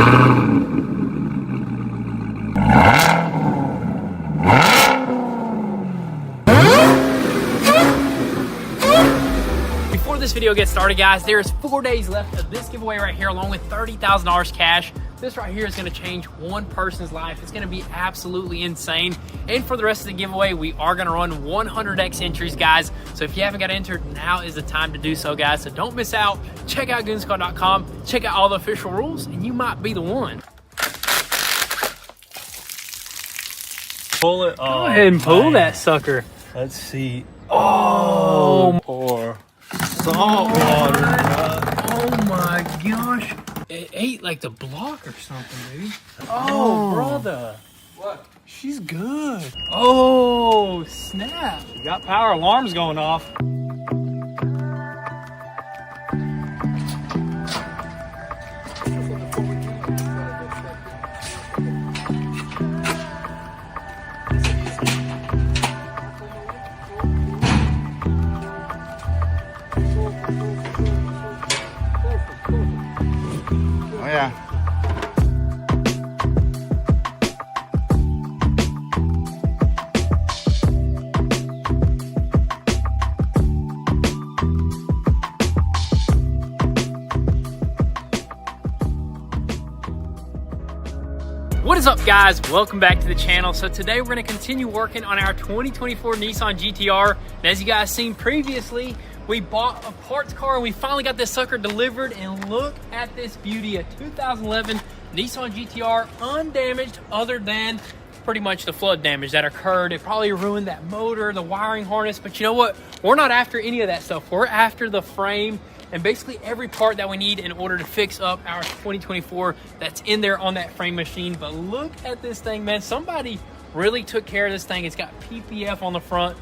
Before this video gets started, guys, there's 4 days left of this giveaway right here, along with $30,000 cash. This right here is going to change one person's life. It's going to be absolutely insane. And for the rest of the giveaway, we are going to run 100x entries, guys. So if you haven't got entered, now is the time to do so, guys. So don't miss out. Check out GOONZQUAD.com. Check out all the official rules, and you might be the one. Pull it. Go ahead and pull that sucker. Let's see. Oh, poor salt water. Oh my gosh. It ate like the block or something, dude. Oh, brother. What? She's good. Oh, snap. We got power alarms going off. Oh yeah. What is up, guys? Welcome back to the channel. So today we're going to continue working on our 2024 Nissan GTR. And as you guys seen previously, we bought a parts car and we finally got this sucker delivered. And look at this beauty, a 2011 Nissan GTR, undamaged other than pretty much the flood damage that occurred. It probably ruined that motor, the wiring harness, but you know what? We're not after any of that stuff. We're after the frame and basically every part that we need in order to fix up our 2024 that's in there on that frame machine. But look at this thing, man. Somebody really took care of this thing. It's got PPF on the front,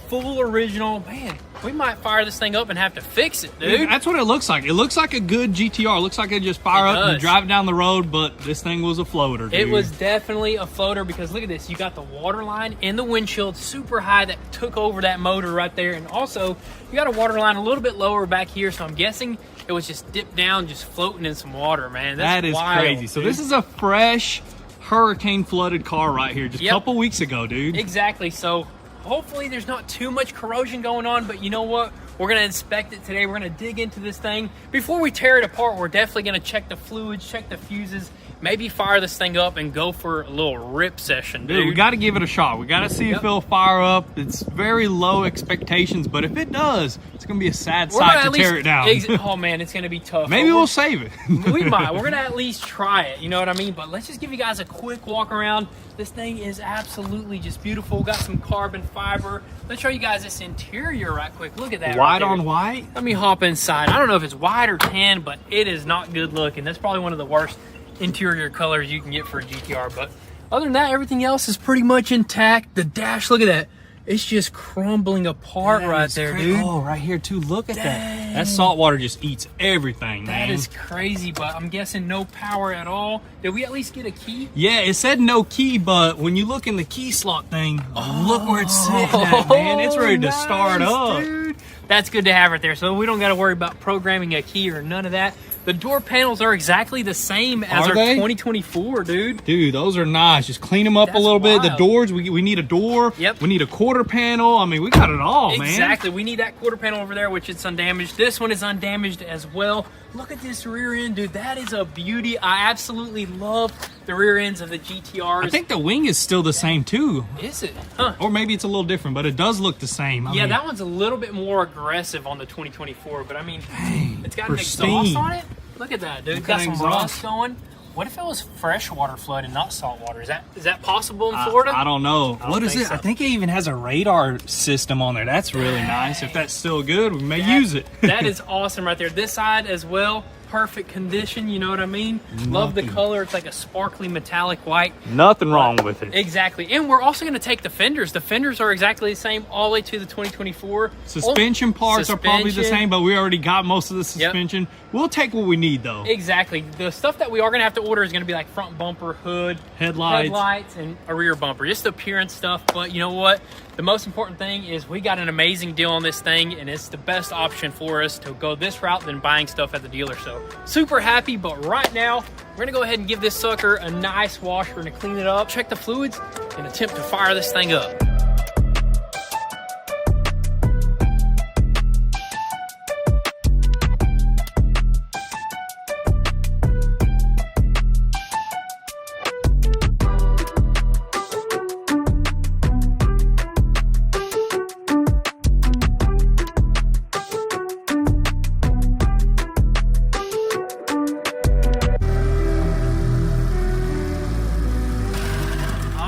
full original. Man, we might fire this thing up and have to fix it, dude. That's what it looks like. It looks like a good GTR. It looks like it just fire up and drive down the road, but this thing was a floater, dude. It was definitely a floater because look at this. You got the water line in the windshield super high that took over that motor right there. And also, you got a water line a little bit lower back here, so I'm guessing it was just dipped down, just floating in some water, man. That is wild, crazy. dude. So this is a fresh hurricane flooded car right here, just a couple weeks ago, dude. Exactly. So hopefully there's not too much corrosion going on, but you know what? We're going to inspect it today. We're going to dig into this thing. Before we tear it apart, we're definitely going to check the fluids, check the fuses, maybe fire this thing up and go for a little rip session, dude. We got to give it a shot. We got to see if it'll fire up. It's very low expectations, but if it does, it's going to be a sad sight to tear it down. Oh, man, it's going to be tough. Maybe we'll save it. We might. We're going to at least try it. You know what I mean? But let's just give you guys a quick walk around. This thing is absolutely just beautiful. Got some carbon fiber. Let's show you guys this interior right quick. Look at that. White on white? Let me hop inside. I don't know if it's white or tan, but it is not good looking. That's probably one of the worst interior colors you can get for a GTR. But other than that, everything else is pretty much intact. The dash, look at that. It's just crumbling apart right there, dude. Oh, right here too. Look at that. That salt water just eats everything, man. That is crazy, but I'm guessing no power at all. Did we at least get a key? Yeah, it said no key, but when you look in the key slot thing, look where it's sitting at, man. It's ready to start up. Dude. That's good to have right there. So we don't got to worry about programming a key or none of that. The door panels are exactly the same as our 2024, dude. Dude, those are nice. Just clean them up a little bit. The doors, we need a door. Yep. We need a quarter panel. I mean, we got it all, man. Exactly. We need that quarter panel over there, which is undamaged. This one is undamaged as well. Look at this rear end, dude. That is a beauty. I absolutely love the rear ends of the GTRs. I think the wing is still the same, too. Is it? Huh. Or maybe it's a little different, but it does look the same. I mean, that one's a little bit more aggressive on the 2024, but I mean, it's got pristine. an exhaust on it. Look at that, dude. Got some rust going. What if it was freshwater flood and not saltwater? Is that possible in Florida? I don't know. What is it? So. I think it even has a radar system on there. That's really nice. If that's still good, we may use it. That is awesome right there. This side as well. Perfect condition, you know what I mean? Love the color. It's like a sparkly metallic white. Nothing wrong with it. Exactly. And we're also going to take the fenders. The fenders are exactly the same all the way to the 2024. Suspension parts are probably the same, but we already got most of the suspension. We'll take what we need, though. Exactly. The stuff that we are going to have to order is going to be like front bumper, hood, headlights, and a rear bumper. Just the appearance stuff. But you know what? The most important thing is we got an amazing deal on this thing, and it's the best option for us to go this route than buying stuff at the dealer. So super happy, but right now We're gonna go ahead and give this sucker a nice wash. We're gonna clean it up, check the fluids, and attempt to fire this thing up.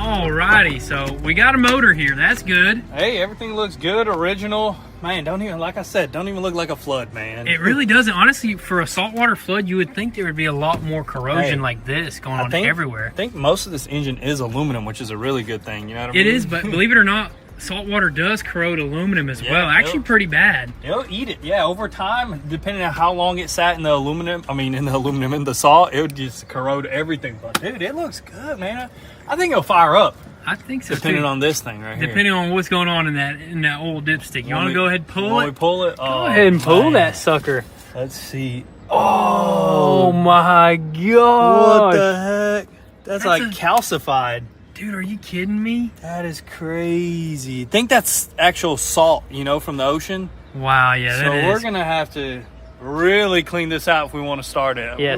Alrighty, so we got a motor here. That's good. Hey, everything looks good, original. Man, don't even, like I said, don't even look like a flood, man. It really doesn't. Honestly, for a saltwater flood, you would think there would be a lot more corrosion like this going on everywhere. I think most of this engine is aluminum, which is a really good thing. You know what I mean? It is, but believe it or not, saltwater does corrode aluminum as well. Actually, pretty bad. It'll eat it. Yeah, over time, depending on how long it sat in the aluminum, in the salt, it would just corrode everything. But dude, it looks good, man. I think it'll fire up. I think so depending too. on this thing right here. Depending on what's going on in that old dipstick. You want to go ahead and pull it? We pull it? Go ahead and pull that sucker. Let's see. Oh my god! What the heck? That's like calcified. Dude, are you kidding me? That is crazy. I think that's actual salt, from the ocean. Wow, yeah, that is. So we're gonna have to really clean this out if we want to start it. Yeah.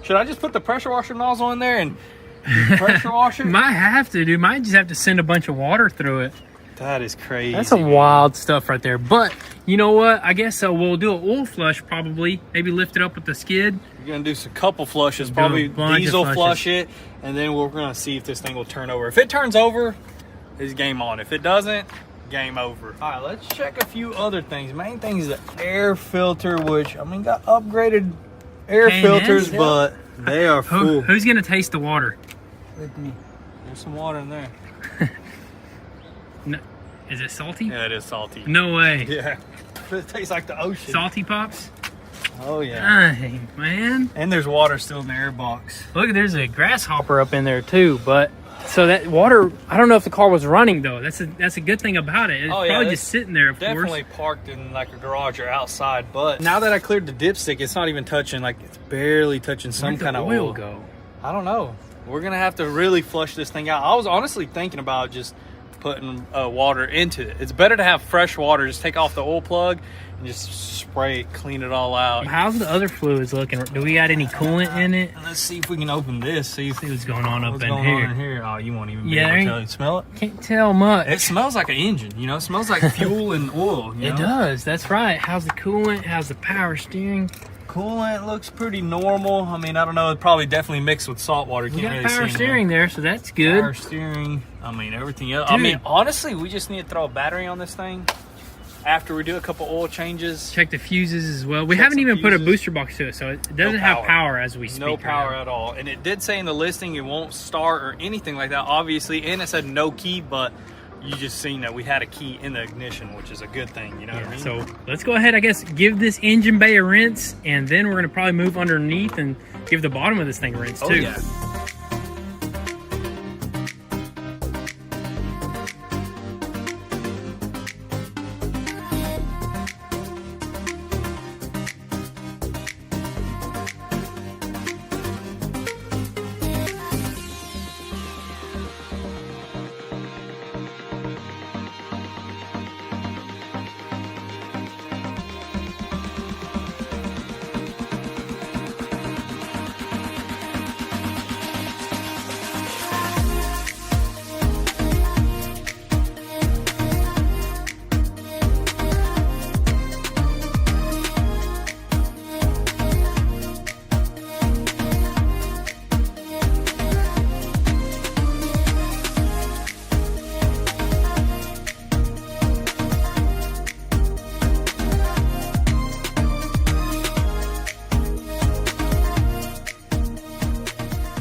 Should I just put the pressure washer nozzle in there and pressure washer? Might have to, dude. Might just have to send a bunch of water through it. That is crazy. That's some wild stuff right there. But you know what? I guess we'll do an oil flush probably. Maybe lift it up with the skid. We're gonna do a couple flushes, probably diesel flush it, and then we're gonna see if this thing will turn over. If it turns over, it's game on. If it doesn't, game over. All right, let's check a few other things. Main thing is the air filter, which got upgraded air filters, but they are full. Who's gonna taste the water? With me. There's some water in there. No, is it salty? Yeah, it is salty. No way. Yeah, it tastes like the ocean. Salty pops. Oh yeah. Dang, man. And there's water still in the air box. Look, there's a grasshopper up in there too. But so that water, I don't know if the car was running though. That's a good thing about it. It's probably just sitting there. Of definitely course. Parked in like a garage or outside. But now that I cleared the dipstick, it's not even touching. Like it's barely touching some kind of oil. Go? I don't know. We're gonna have to really flush this thing out. I was honestly thinking about just putting water into it. It's better to have fresh water. Just take off the oil plug and just spray it, clean it all out. How's the other fluids looking? Do we got any coolant in it? Let's see if we can open this. See what's going on up in here. Oh, you won't even be able to tell. You smell it? Can't tell much. It smells like an engine. It smells like fuel and oil. It does. That's right. How's the coolant? How's the power steering? Coolant looks pretty normal. I don't know. It probably definitely mixed with salt water. You got power steering there, so that's good. Power steering. Everything else. Dude. Honestly, we just need to throw a battery on this thing after we do a couple oil changes. Check the fuses as well. We haven't even put a booster box to it, so it doesn't have power as we speak. No power at all. And it did say in the listing it won't start or anything like that, obviously. And it said no key, but you just seen that we had a key in the ignition, which is a good thing, what I mean? So let's go ahead, I guess, give this engine bay a rinse, and then we're going to probably move underneath and give the bottom of this thing a rinse too. Yeah.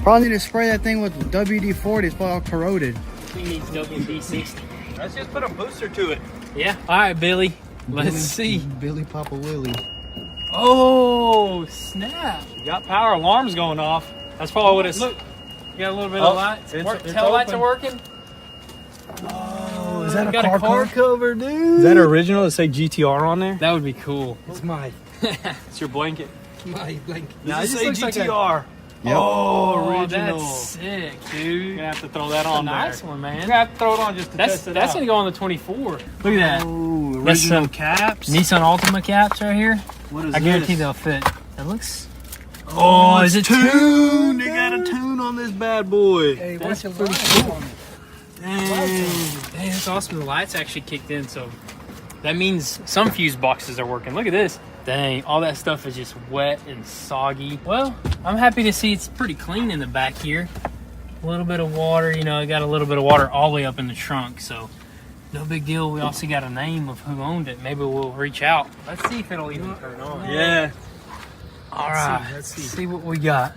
Probably need to spray that thing with WD-40. It's probably all corroded. We need WD-60. Let's just put a booster to it. Yeah. All right, Billy. Let's see. Billy Papa Willie. Oh, snap. You got power alarms going off. That's probably what it's... Look, you got a little bit of lights. Tail lights are working. Oh, is that a got car cover, dude? Is that original? Does it say GTR on there? That would be cool. It's my It's your blanket. blanket. Now, it say GTR. Yep. Oh, original. That's sick, dude. You're gonna have to throw that on there. Nice one, man. You're gonna have to throw it on just to test it That's out. gonna go on the 24. Look at that. Ooh, That's original some caps. Nissan Ultima caps right here. What is I guarantee this? they'll fit. That looks. Oh, is it tuned? They got a tune on this bad boy. Hey, That's what's pretty your cool. Dang. Hey, that's awesome. The lights actually kicked in, so that means some fuse boxes are working. Look at this. Dang, all that stuff is just wet and soggy. Well, I'm happy to see it's pretty clean in the back here. A little bit of water, you know, I got a little bit of water all the way up in the trunk, so no big deal. We also got a name of who owned it. Maybe we'll reach out. Let's see if it'll even turn on. Yeah. All right, let's let's see what we got.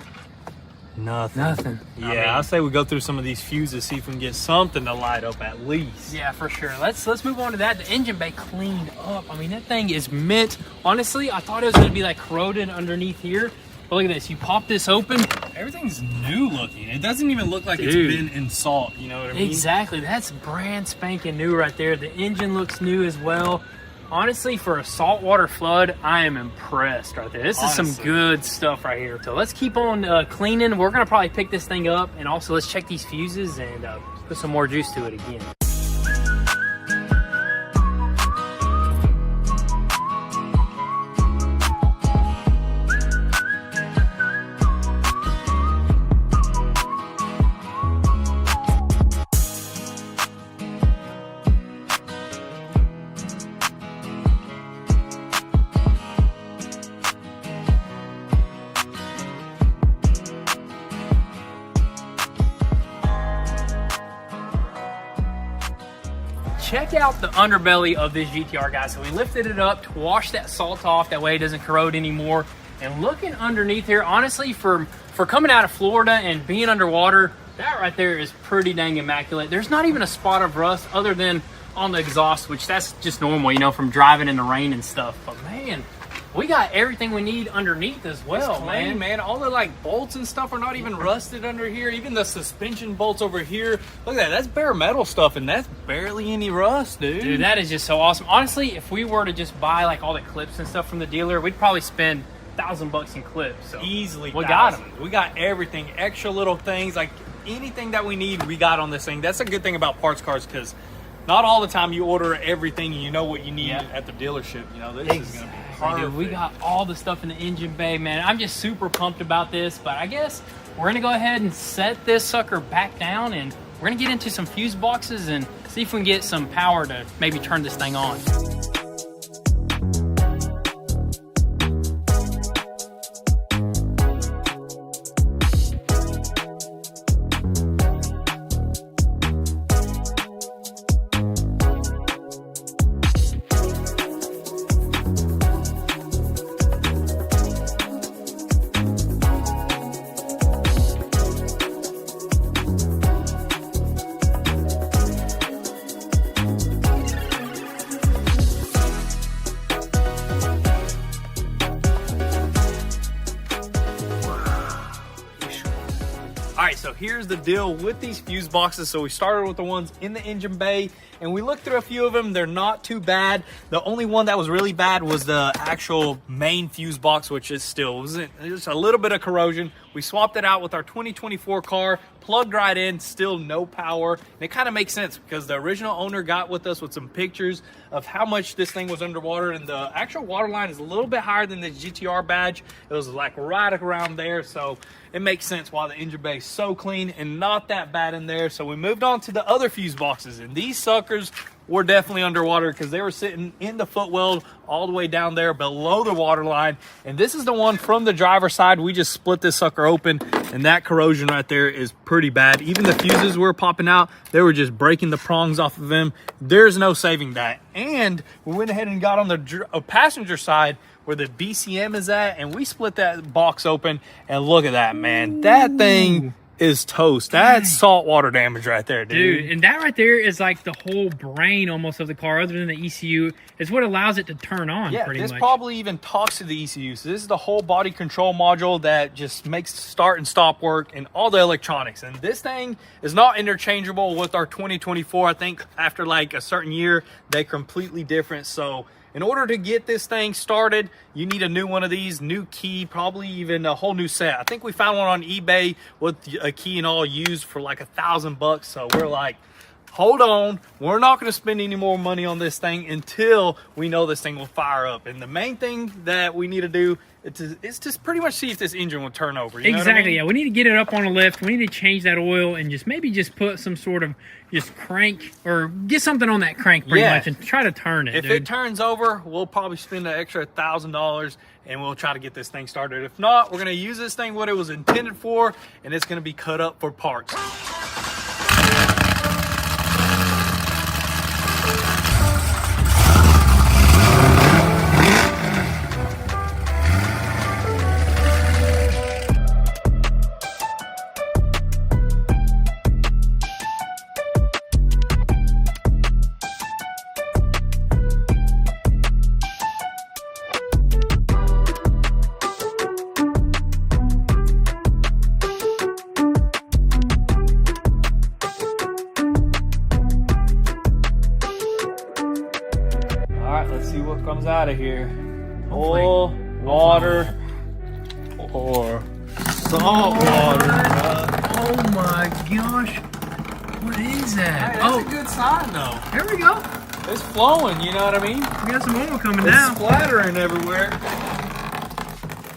Nothing. I mean, Yeah, I say we go through some of these fuses, see if we can get something to light up at least. yeah, for sure. Let's move on to that. The engine bay cleaned up. I mean, that thing is mint. Honestly, I thought it was gonna be like corroded underneath here. But look at this. You pop this open. Everything's new looking. It doesn't even look like Dude. it's been in salt. You know what I mean? Exactly. That's brand spanking new right there. The engine looks new as well. Honestly, for a saltwater flood, I am impressed right there. This is some Honestly. good stuff right here. So let's keep on cleaning. We're gonna probably pick this thing up, and also let's check these fuses and put some more juice to it again. Check out the underbelly of this GTR, guys. So we lifted it up to wash that salt off, that way it doesn't corrode anymore. And looking underneath here, honestly, for coming out of Florida and being underwater, that right there is pretty dang immaculate. There's not even a spot of rust other than on the exhaust, which that's just normal, you know, from driving in the rain and stuff. But man, we got everything we need underneath as well, It's clean, man. All the like bolts and stuff are not even rusted under here. Even the suspension bolts over here. Look at that. That's bare metal stuff, and that's barely any rust, dude. Dude, that is just so awesome. Honestly, if we were to just buy like all the clips and stuff from the dealer, we'd probably spend $1,000 in clips. So Easily. we got them. We got everything. Extra little things. Like anything that we need, we got on this thing. That's a good thing about parts cars, because not all the time you order everything and you know what you need at the dealership. You know, this is going to be perfect. Dude, we got all the stuff in the engine bay, man. I'm just super pumped about this, but I guess we're going to go ahead and set this sucker back down, and we're going to get into some fuse boxes and see if we can get some power to maybe turn this thing on. All right, so here's the deal with these fuse boxes. So we started with the ones in the engine bay, and we looked through a few of them. They're not too bad. The only one that was really bad was the actual main fuse box, which is still just a little bit of corrosion. We swapped it out with our 2024 car, plugged right in, still no power. And it kind of makes sense because the original owner got with us with some pictures of how much this thing was underwater, and the actual water line is a little bit higher than the GTR badge. It was like right around there, so it makes sense why the engine bay is so clean and not that bad in there. So we moved on to the other fuse boxes, and these suckers were definitely underwater because they were sitting in the footwell all the way down there below the water line. And this is the one from the driver's side. We just split this sucker open, and that corrosion right there is pretty bad. Even the fuses were popping out. They were just breaking the prongs off of them. There's no saving that. And we went ahead and got on the passenger side where the BCM is at, and we split that box open, and look at that, man. That thing is toast. That's saltwater damage right there, dude. And that right there is like the whole brain almost of the car, other than the ECU. It's what allows it to turn on, pretty this much. probably even talks to the ECU. So this is the whole body control module that just makes start and stop work and all the electronics. And this thing is not interchangeable with our 2024. I think after like a certain year, they're completely different. So In order to get this thing started, you need a new one of these, new key, probably even a whole new set. I think we found one on eBay with a key and all used for like $1,000. So we're like, hold on, we're not going to spend any more money on this thing until we know this thing will fire up. And the main thing that we need to do is just pretty much see if this engine will turn over. You know what I mean? Yeah. We need to get it up on a lift. We need to change that oil and just maybe just put some sort of just crank or get something on that crank pretty much and try to turn it. If it turns over, we'll probably spend an extra $1,000 and we'll try to get this thing started. If not, we're going to use this thing what it was intended for, and it's going to be cut up for parts. Let's see what comes out of here. Oil, water, or salt water. Oh my gosh. What is that? Hey, that's a good sign though. Here we go. It's flowing, you know what I mean? We got some oil coming It's down. splattering everywhere.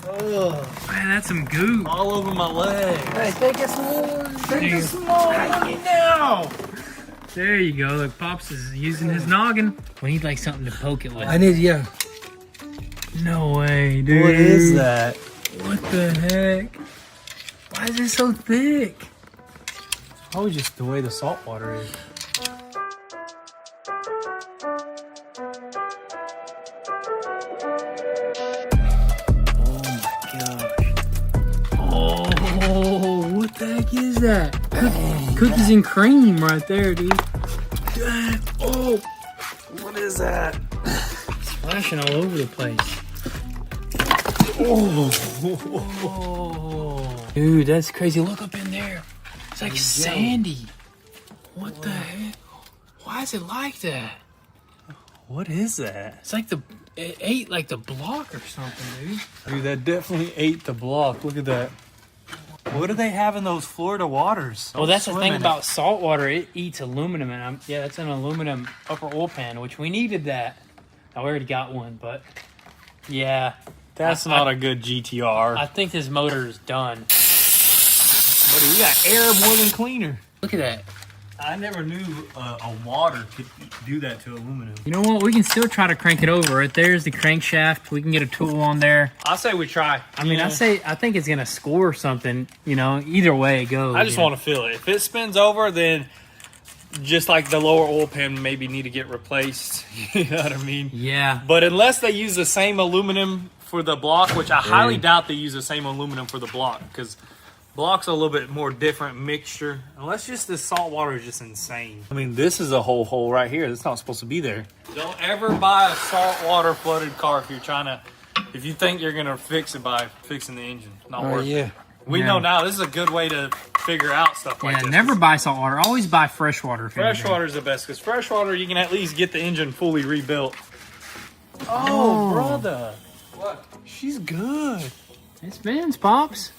Ugh. Man, that's some goo. All over my legs. Hey, take us more. Take a small one now. There you go. Look, Pops is using his noggin. We need like something to poke it with. I need, yeah. No way, dude. What is that? What the heck? Why is it so thick? Probably just the way the salt water is. Oh my gosh. Oh, what the heck is that? Cookies and cream right there, dude. Oh, What is that? splashing all over the place. Oh. Dude, that's crazy. Look up in there. It's like sandy. What the heck? Why is it like that? What is that? It's like it ate like the block or something, dude. Dude, that definitely ate the block. Look at that. What do they have in those Florida waters? Well, that's the Swim thing in about salt water. It eats aluminum, and yeah, that's an aluminum upper oil pan, which we needed that. I already got one, but yeah, That's not a good GTR. I think this motor is done. Buddy, we got air more than cleaner. Look at that. I never knew a water could do that to aluminum. You know what? We can still try to crank it over. Right there's the crankshaft. We can get a tool on there. I say we try. I mean, I think it's gonna score something. You know, either way it goes. I just want to feel it. If it spins over, then just like the lower oil pan maybe need to get replaced. You know what I mean? Yeah. But unless they use the same aluminum for the block, which I highly doubt they use the same aluminum for the block, because block's a little bit more different mixture. Unless just this salt water is just insane. I mean, this is a whole hole right here. That's not supposed to be there. Don't ever buy a salt water flooded car if you think you're gonna fix it by fixing the engine. Not worth it. We know now this is a good way to figure out stuff like this. Never buy salt water. Always buy fresh water. Fresh water is the best, because fresh water you can at least get the engine fully rebuilt. Oh, brother. What? She's good. It spins, Pops.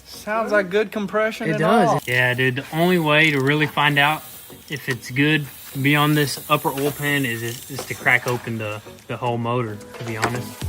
Sounds like good compression. It does. Yeah, dude. The only way to really find out if it's good beyond this upper oil pan is to crack open the whole motor, to be honest.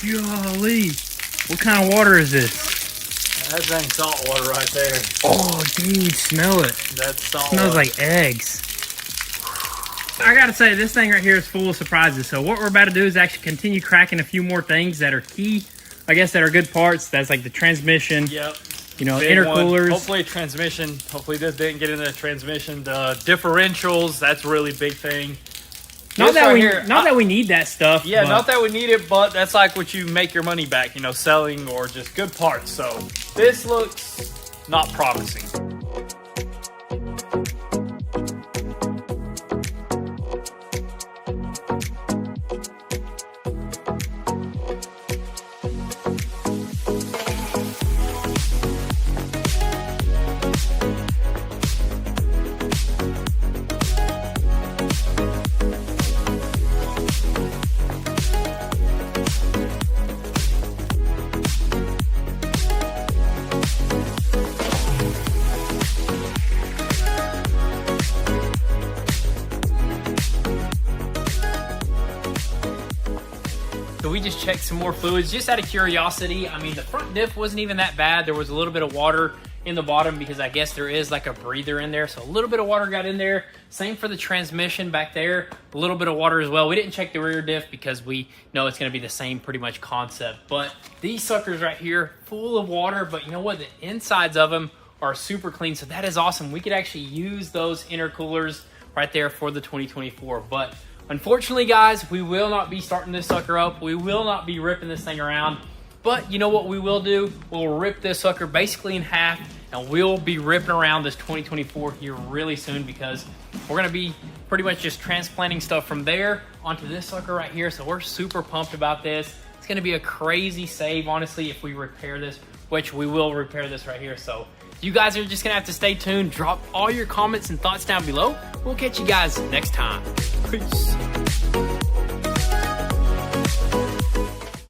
Golly. What kind of water is this? That dang salt water right there. Oh, dude, smell it. That's salt Smells water. like eggs. I gotta say, this thing right here is full of surprises. So what we're about to do is actually continue cracking a few more things that are key, I guess, that are good parts. That's like the transmission. Yep. You know, Big intercoolers. one. Hopefully transmission. Hopefully this didn't get into the transmission. The differentials, that's a really big thing. Not This that right we here, not that we need that stuff. Yeah, but not that we need it, but that's like what you make your money back, you know, selling or just good parts. So this looks not promising. So we just checked some more fluids just out of curiosity. I mean, the front diff wasn't even that bad. There was a little bit of water in the bottom because I guess there is like a breather in there. So a little bit of water got in there. Same for the transmission back there, a little bit of water as well. We didn't check the rear diff because we know it's gonna be the same pretty much concept. But these suckers right here, full of water, but you know what? The insides of them are super clean. So that is awesome. We could actually use those intercoolers right there for the 2024. But unfortunately, guys, we will not be starting this sucker up. We will not be ripping this thing around. But you know what we will do? We'll rip this sucker basically in half, and we'll be ripping around this 2024 here really soon because we're gonna be pretty much just transplanting stuff from there onto this sucker right here. So we're super pumped about this. It's gonna be a crazy save, honestly, if we repair this, which we will repair this right here. So you guys are just gonna have to stay tuned. Drop all your comments and thoughts down below. We'll catch you guys next time. Peace.